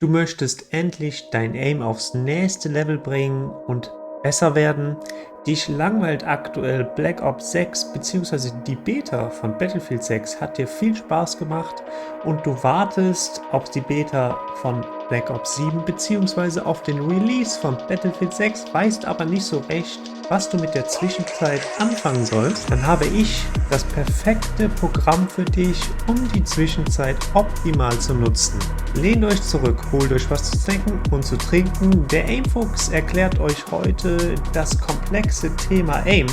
Du möchtest endlich dein Aim aufs nächste Level bringen und besser werden. Dich langweilt aktuell Black Ops 6 bzw. die Beta von Battlefield 6 hat dir viel Spaß gemacht und du wartest auf die Beta von Black Ops 7 bzw. auf den Release von Battlefield 6, weißt aber nicht so recht, was du mit der Zwischenzeit anfangen sollst. Dann habe ich das perfekte Programm für dich, um die Zwischenzeit optimal zu nutzen. Lehnt euch zurück, holt euch was zu trinken und zu trinken. Der Aimfuchs erklärt euch heute das komplexe Thema Aim,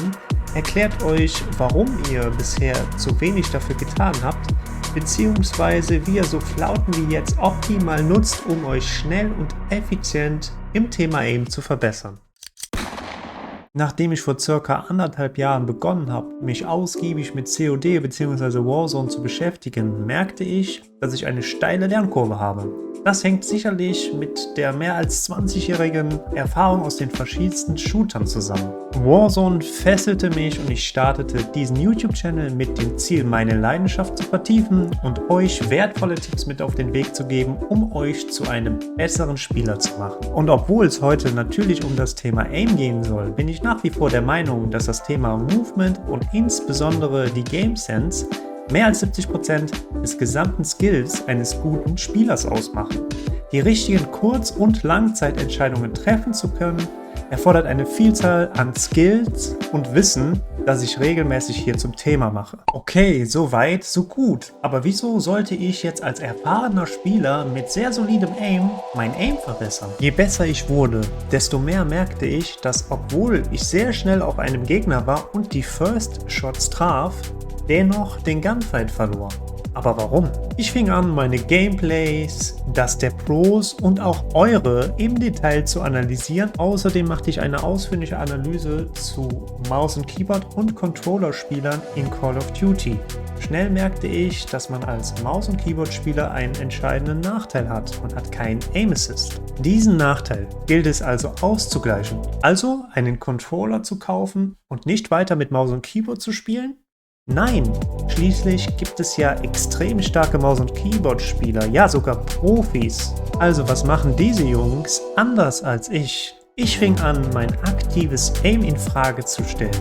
erklärt euch, warum ihr bisher zu wenig dafür getan habt, beziehungsweise wie ihr so Flauten wie jetzt optimal nutzt, um euch schnell und effizient im Thema Aim zu verbessern. Nachdem ich vor circa 1,5 Jahren begonnen habe, mich ausgiebig mit COD bzw. Warzone zu beschäftigen, merkte ich, dass ich eine steile Lernkurve habe. Das hängt sicherlich mit der mehr als 20-jährigen Erfahrung aus den verschiedensten Shootern zusammen. Warzone fesselte mich und ich startete diesen YouTube-Channel mit dem Ziel, meine Leidenschaft zu vertiefen und euch wertvolle Tipps mit auf den Weg zu geben, um euch zu einem besseren Spieler zu machen. Und obwohl es heute natürlich um das Thema Aim gehen soll, bin ich nach wie vor der Meinung, dass das Thema Movement und insbesondere die Game Sense mehr als 70% des gesamten Skills eines guten Spielers ausmachen. Die richtigen Kurz- und Langzeitentscheidungen treffen zu können, erfordert eine Vielzahl an Skills und Wissen, das ich regelmäßig hier zum Thema mache. Okay, so weit, so gut. Aber wieso sollte ich jetzt als erfahrener Spieler mit sehr solidem Aim mein Aim verbessern? Je besser ich wurde, desto mehr merkte ich, dass obwohl ich sehr schnell auf einem Gegner war und die First Shots traf, dennoch den Gunfight verlor. Aber warum? Ich fing an, meine Gameplays, das der Pros und auch eure im Detail zu analysieren. Außerdem machte ich eine ausführliche Analyse zu Maus- und Keyboard- und Controller-Spielern in Call of Duty. Schnell merkte ich, dass man als Maus- und Keyboard-Spieler einen entscheidenden Nachteil hat. Man hat keinen Aim Assist. Diesen Nachteil gilt es also auszugleichen. Also einen Controller zu kaufen und nicht weiter mit Maus und Keyboard zu spielen? Nein, schließlich gibt es ja extrem starke Maus- und Keyboard-Spieler, ja sogar Profis. Also was machen diese Jungs anders als ich? Ich fing an, mein aktives Aim in Frage zu stellen,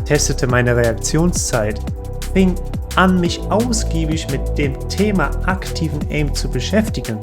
testete meine Reaktionszeit, fing an, mich ausgiebig mit dem Thema aktiven Aim zu beschäftigen.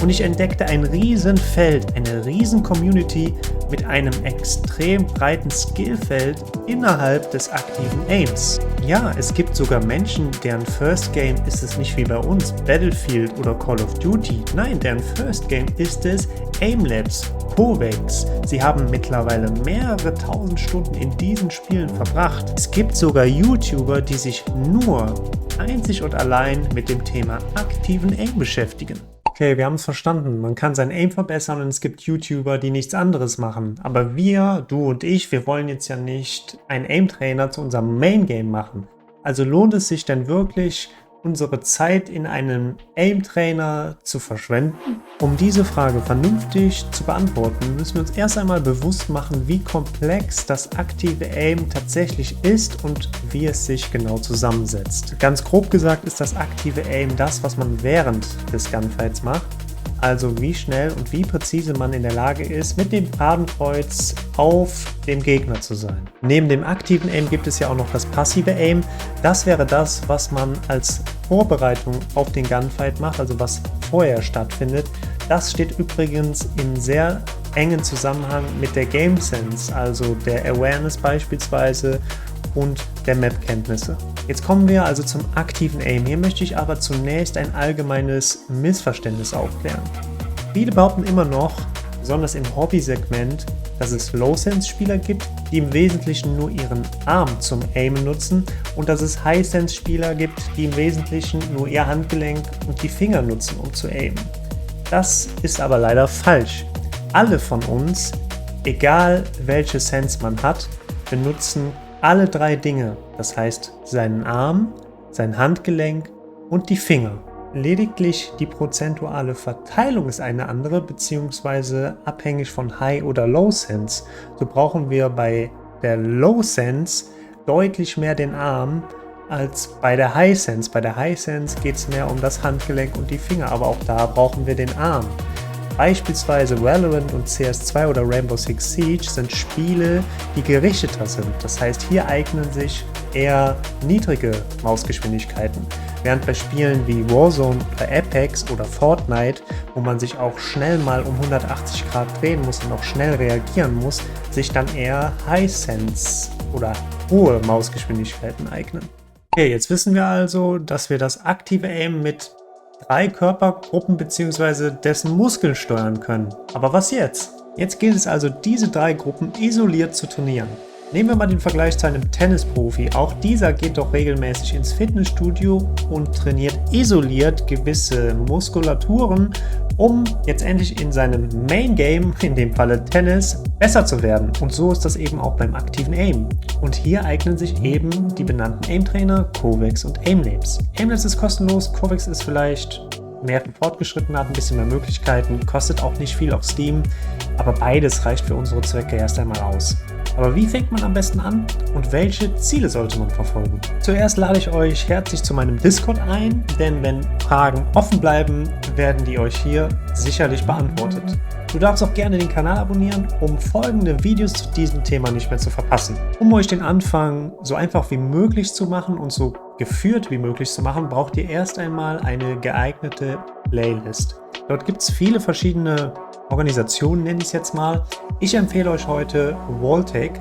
Und ich entdeckte ein Riesenfeld, eine riesen Community mit einem extrem breiten Skillfeld innerhalb des aktiven Aims. Ja, es gibt sogar Menschen, deren First Game ist es nicht wie bei uns, Battlefield oder Call of Duty. Nein, deren First Game ist es Aimlabs, Covex. Sie haben mittlerweile mehrere tausend Stunden in diesen Spielen verbracht. Es gibt sogar YouTuber, die sich nur einzig und allein mit dem Thema aktiven Aim beschäftigen. Okay, wir haben es verstanden. Man kann sein Aim verbessern und es gibt YouTuber, die nichts anderes machen. Aber wir, du und ich, wir wollen jetzt ja nicht einen Aim-Trainer zu unserem Main-Game machen. Also lohnt es sich denn wirklich, unsere Zeit in einen Aim-Trainer zu verschwenden? Um diese Frage vernünftig zu beantworten, müssen wir uns erst einmal bewusst machen, wie komplex das aktive Aim tatsächlich ist und wie es sich genau zusammensetzt. Ganz grob gesagt ist das aktive Aim das, was man während des Gunfights macht. Also wie schnell und wie präzise man in der Lage ist, mit dem Fadenkreuz auf dem Gegner zu sein. Neben dem aktiven Aim gibt es ja auch noch das passive Aim. Das wäre das, was man als Vorbereitung auf den Gunfight macht, also was vorher stattfindet. Das steht übrigens in sehr engen Zusammenhang mit der Game Sense, also der Awareness beispielsweise und der Map-Kenntnisse. Jetzt kommen wir also zum aktiven Aim. Hier möchte ich aber zunächst ein allgemeines Missverständnis aufklären. Viele behaupten immer noch, besonders im Hobby-Segment, dass es Low-Sense-Spieler gibt, die im Wesentlichen nur ihren Arm zum Aimen nutzen und dass es High-Sense-Spieler gibt, die im Wesentlichen nur ihr Handgelenk und die Finger nutzen, um zu aimen. Das ist aber leider falsch. Alle von uns, egal welche Sense man hat, benutzen alle drei Dinge, das heißt seinen Arm, sein Handgelenk und die Finger. Lediglich die prozentuale Verteilung ist eine andere, beziehungsweise abhängig von High oder Low Sense. So brauchen wir bei der Low Sense deutlich mehr den Arm als bei der High Sense. Bei der High Sense geht es mehr um das Handgelenk und die Finger, aber auch da brauchen wir den Arm. Beispielsweise Valorant und CS2 oder Rainbow Six Siege sind Spiele, die gerichteter sind. Das heißt, hier eignen sich eher niedrige Mausgeschwindigkeiten. Während bei Spielen wie Warzone oder Apex oder Fortnite, wo man sich auch schnell mal um 180 Grad drehen muss und auch schnell reagieren muss, sich dann eher Hisense oder hohe Mausgeschwindigkeiten eignen. Okay, jetzt wissen wir also, dass wir das aktive Aim mit 3 Körpergruppen bzw. dessen Muskeln steuern können. Aber was jetzt? Jetzt gilt es also, diese 3 Gruppen isoliert zu trainieren. Nehmen wir mal den Vergleich zu einem Tennisprofi. Auch dieser geht doch regelmäßig ins Fitnessstudio und trainiert isoliert gewisse Muskulaturen, um jetzt endlich in seinem Main Game, in dem Falle Tennis, besser zu werden. Und so ist das eben auch beim aktiven Aim. Und hier eignen sich eben die benannten Aim-Trainer Covex und Aimlabs. Aimlabs ist kostenlos, Covex ist vielleicht mehr fortgeschritten, hat ein bisschen mehr Möglichkeiten, kostet auch nicht viel auf Steam, aber beides reicht für unsere Zwecke erst einmal aus. Aber wie fängt man am besten an und welche Ziele sollte man verfolgen? Zuerst lade ich euch herzlich zu meinem Discord ein, denn wenn Fragen offen bleiben, werden die euch hier sicherlich beantwortet. Du darfst auch gerne den Kanal abonnieren, um folgende Videos zu diesem Thema nicht mehr zu verpassen. Um euch den Anfang so einfach wie möglich zu machen und so geführt wie möglich zu machen, braucht ihr erst einmal eine geeignete Playlist. Dort gibt es viele verschiedene Organisationen, nenne ich es jetzt mal. Ich empfehle euch heute Vaultec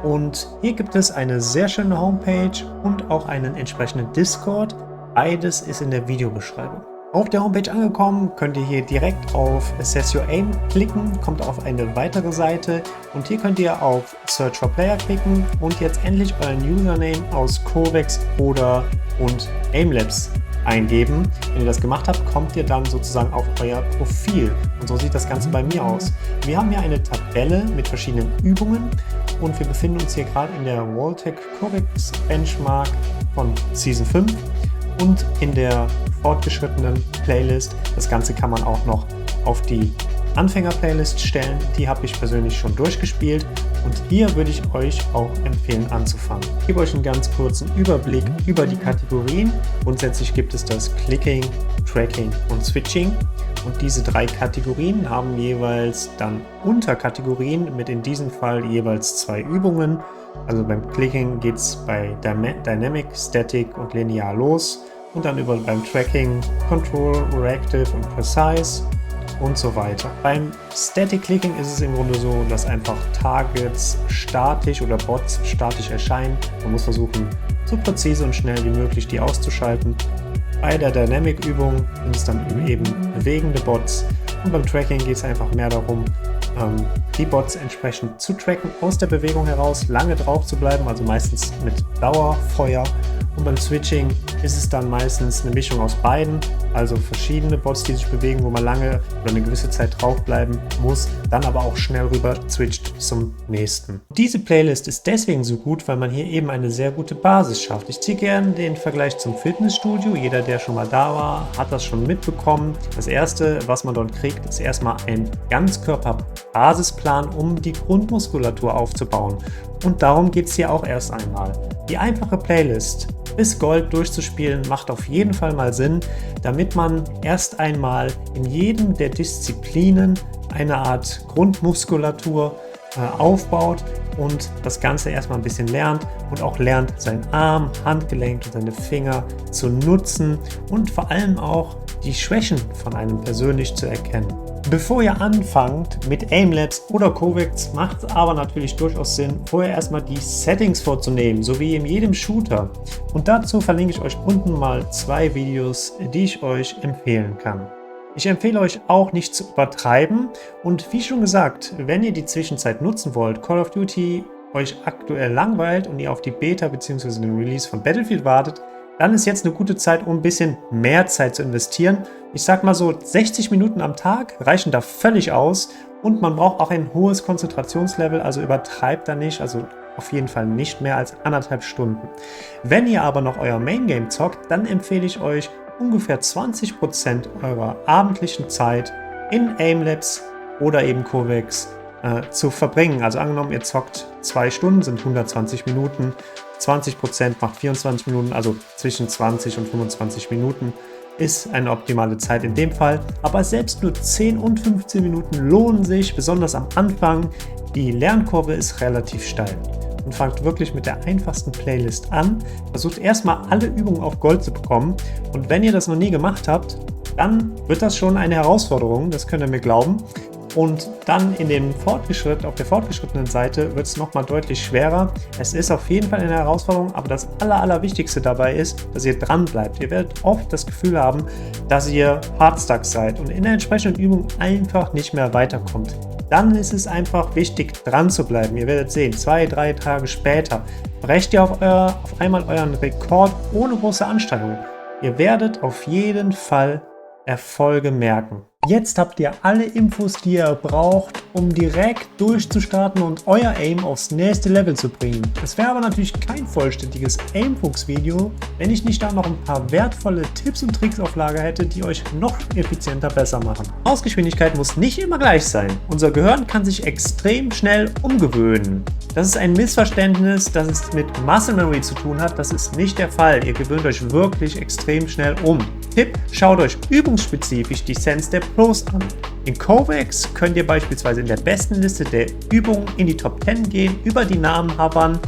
und hier gibt es eine sehr schöne Homepage und auch einen entsprechenden Discord. Beides ist in der Videobeschreibung. Auf der Homepage angekommen, könnt ihr hier direkt auf Assess Your Aim klicken, kommt auf eine weitere Seite und hier könnt ihr auf Search for Player klicken und jetzt endlich euren Username aus Covex oder und Aimlabs eingeben. Wenn ihr das gemacht habt, kommt ihr dann sozusagen auf euer Profil und so sieht das Ganze bei mir aus. Wir haben hier eine Tabelle mit verschiedenen Übungen und wir befinden uns hier gerade in der Vaultec Covex Benchmark von Season 5 und in der fortgeschrittenen Playlist. Das Ganze kann man auch noch auf die Anfänger-Playlist stellen. Die habe ich persönlich schon durchgespielt und hier würde ich euch auch empfehlen anzufangen. Ich gebe euch einen ganz kurzen Überblick über die Kategorien. Grundsätzlich gibt es das Clicking, Tracking und Switching und diese 3 Kategorien haben jeweils dann Unterkategorien mit in diesem Fall jeweils 2 Übungen. Also beim Clicking geht es bei Dynamic, Static und Linear los und dann beim Tracking Control, Reactive und Precise und so weiter. Beim Static Clicking ist es im Grunde so, dass einfach Targets statisch oder Bots statisch erscheinen. Man muss versuchen, so präzise und schnell wie möglich die auszuschalten. Bei der Dynamic Übung sind es dann eben bewegende Bots und beim Tracking geht es einfach mehr darum, die Bots entsprechend zu tracken, aus der Bewegung heraus lange drauf zu bleiben, also meistens mit Dauerfeuer. Und beim Switching ist es dann meistens eine Mischung aus beiden, also verschiedene Bots, die sich bewegen, wo man lange oder eine gewisse Zeit draufbleiben muss, dann aber auch schnell rüber switcht zum nächsten. Diese Playlist ist deswegen so gut, weil man hier eben eine sehr gute Basis schafft. Ich ziehe gerne den Vergleich zum Fitnessstudio. Jeder, der schon mal da war, hat das schon mitbekommen. Das erste, was man dort kriegt, ist erstmal ein Ganzkörper-Basisplan, um die Grundmuskulatur aufzubauen. Und darum geht es hier auch erst einmal. Die einfache Playlist bis Gold durchzuspielen macht auf jeden Fall mal Sinn, damit man erst einmal in jedem der Disziplinen eine Art Grundmuskulatur aufbaut und das Ganze erstmal ein bisschen lernt und auch lernt, seinen Arm, Handgelenk und seine Finger zu nutzen und vor allem auch die Schwächen von einem persönlich zu erkennen. Bevor ihr anfangt mit Aimlabs oder Covex, macht es aber natürlich durchaus Sinn, vorher erstmal die Settings vorzunehmen, so wie in jedem Shooter. Und dazu verlinke ich euch unten mal 2 Videos, die ich euch empfehlen kann. Ich empfehle euch auch nicht zu übertreiben und wie schon gesagt, wenn ihr die Zwischenzeit nutzen wollt, Call of Duty euch aktuell langweilt und ihr auf die Beta bzw. den Release von Battlefield wartet, dann ist jetzt eine gute Zeit, um ein bisschen mehr Zeit zu investieren. Ich sag mal so, 60 Minuten am Tag reichen da völlig aus und man braucht auch ein hohes Konzentrationslevel, also übertreibt da nicht, also auf jeden Fall nicht mehr als 1,5 Stunden. Wenn ihr aber noch euer Main Game zockt, dann empfehle ich euch, ungefähr 20% eurer abendlichen Zeit in Aimlabs oder eben Covex zu verbringen. Also angenommen, ihr zockt 2 Stunden, sind 120 Minuten, 20% macht 24 Minuten, also zwischen 20 und 25 Minuten. ist eine optimale Zeit in dem Fall, aber selbst nur 10 und 15 Minuten lohnen sich, besonders am Anfang. Die Lernkurve ist relativ steil. Und fangt wirklich mit der einfachsten Playlist an. Versucht erstmal alle Übungen auf Gold zu bekommen. Und wenn ihr das noch nie gemacht habt, dann wird das schon eine Herausforderung, das könnt ihr mir glauben. Und dann auf der fortgeschrittenen Seite wird es nochmal deutlich schwerer. Es ist auf jeden Fall eine Herausforderung, aber das Allerwichtigste dabei ist, dass ihr dran bleibt. Ihr werdet oft das Gefühl haben, dass ihr hardstuck seid und in der entsprechenden Übung einfach nicht mehr weiterkommt. Dann ist es einfach wichtig, dran zu bleiben. Ihr werdet sehen, 2-3 Tage später brecht ihr auf einmal euren Rekord ohne große Anstrengung. Ihr werdet auf jeden Fall Erfolge merken. Jetzt habt ihr alle Infos, die ihr braucht, um direkt durchzustarten und euer Aim aufs nächste Level zu bringen. Es wäre aber natürlich kein vollständiges Aimfuchs-Video, wenn ich nicht da noch ein paar wertvolle Tipps und Tricks auf Lager hätte, die euch noch effizienter besser machen. Mausgeschwindigkeit muss nicht immer gleich sein. Unser Gehirn kann sich extrem schnell umgewöhnen. Das ist ein Missverständnis, dass es mit Muscle Memory zu tun hat. Das ist nicht der Fall. Ihr gewöhnt euch wirklich extrem schnell um. Tipp: Schaut euch übungsspezifisch die Sens der Pros an. In Kovacs könnt ihr beispielsweise in der besten Liste der Übungen in die Top 10 gehen, über die Namen hovern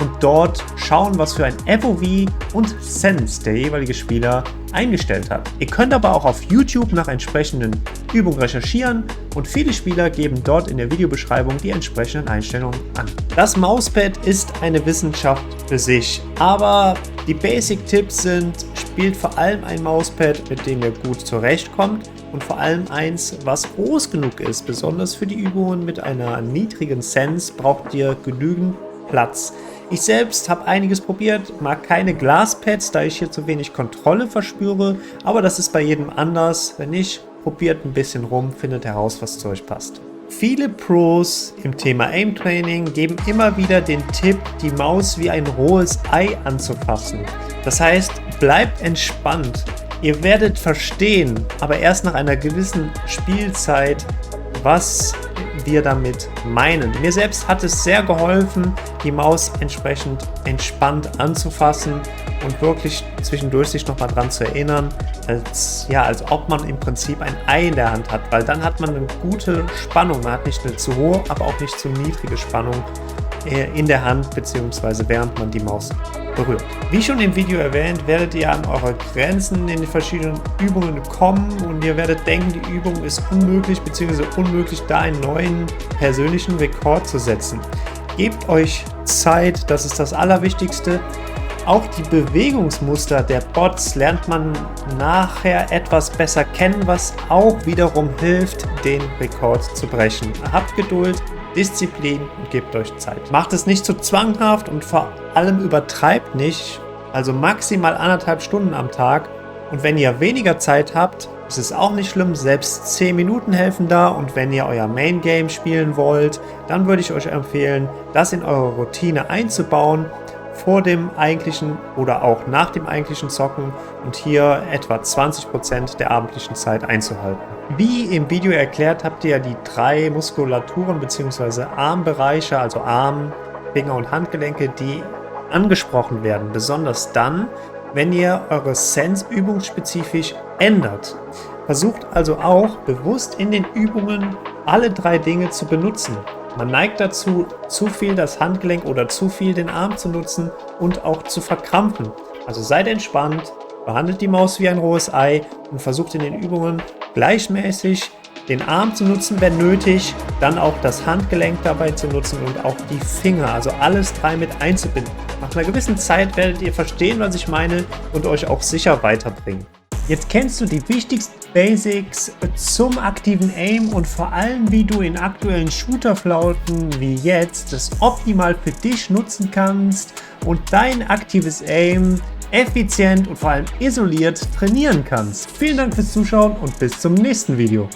und dort schauen, was für ein FOV und Sens der jeweilige Spieler eingestellt hat. Ihr könnt aber auch auf YouTube nach entsprechenden Übungen recherchieren und viele Spieler geben dort in der Videobeschreibung die entsprechenden Einstellungen an. Das Mauspad ist eine Wissenschaft für sich, aber die Basic-Tipps sind: Spielt vor allem ein Mauspad, mit dem ihr gut zurechtkommt und vor allem eins, was groß genug ist. Besonders für die Übungen mit einer niedrigen Sens braucht ihr genügend Platz. Ich selbst habe einiges probiert, mag keine Glaspads, da ich hier zu wenig Kontrolle verspüre, aber das ist bei jedem anders. Wenn nicht, probiert ein bisschen rum, findet heraus, was zu euch passt. Viele Pros im Thema Aim Training geben immer wieder den Tipp, die Maus wie ein rohes Ei anzufassen. Das heißt, bleibt entspannt. Ihr werdet verstehen, aber erst nach einer gewissen Spielzeit, was wir damit meinen. Mir selbst hat es sehr geholfen, die Maus entsprechend entspannt anzufassen und wirklich zwischendurch sich nochmal dran zu erinnern, als ob man im Prinzip ein Ei in der Hand hat, weil dann hat man eine gute Spannung. Man hat nicht eine zu hohe, aber auch nicht zu niedrige Spannung in der Hand, beziehungsweise während man die Maus berührt. Wie schon im Video erwähnt, werdet ihr an eure Grenzen in den verschiedenen Übungen kommen und ihr werdet denken, die Übung ist unmöglich, beziehungsweise unmöglich, da einen neuen persönlichen Rekord zu setzen. Gebt euch Zeit, das ist das Allerwichtigste. Auch die Bewegungsmuster der Bots lernt man nachher etwas besser kennen, was auch wiederum hilft, den Rekord zu brechen. Habt Geduld, Disziplin und gebt euch Zeit. Macht es nicht zu zwanghaft und vor allem übertreibt nicht, also maximal 1,5 Stunden am Tag. Und wenn ihr weniger Zeit habt, ist es auch nicht schlimm, selbst 10 Minuten helfen da. Und wenn ihr euer Main Game spielen wollt, dann würde ich euch empfehlen, das in eure Routine einzubauen, vor dem eigentlichen oder auch nach dem eigentlichen Zocken und hier etwa 20% der abendlichen Zeit einzuhalten. Wie im Video erklärt, habt ihr ja die 3 Muskulaturen bzw. Armbereiche, also Arm, Finger und Handgelenke, die angesprochen werden, besonders dann, wenn ihr eure Sens übungsspezifisch ändert. Versucht also auch bewusst in den Übungen alle 3 Dinge zu benutzen. Man neigt dazu, zu viel das Handgelenk oder zu viel den Arm zu nutzen und auch zu verkrampfen. Also seid entspannt, behandelt die Maus wie ein rohes Ei und versucht in den Übungen gleichmäßig den Arm zu nutzen, wenn nötig, dann auch das Handgelenk dabei zu nutzen und auch die Finger, also alles 3 mit einzubinden. Nach einer gewissen Zeit werdet ihr verstehen, was ich meine und euch auch sicher weiterbringen. Jetzt kennst du die wichtigsten Basics zum aktiven Aim und vor allem, wie du in aktuellen Shooterflauten wie jetzt das optimal für dich nutzen kannst und dein aktives Aim effizient und vor allem isoliert trainieren kannst. Vielen Dank fürs Zuschauen und bis zum nächsten Video.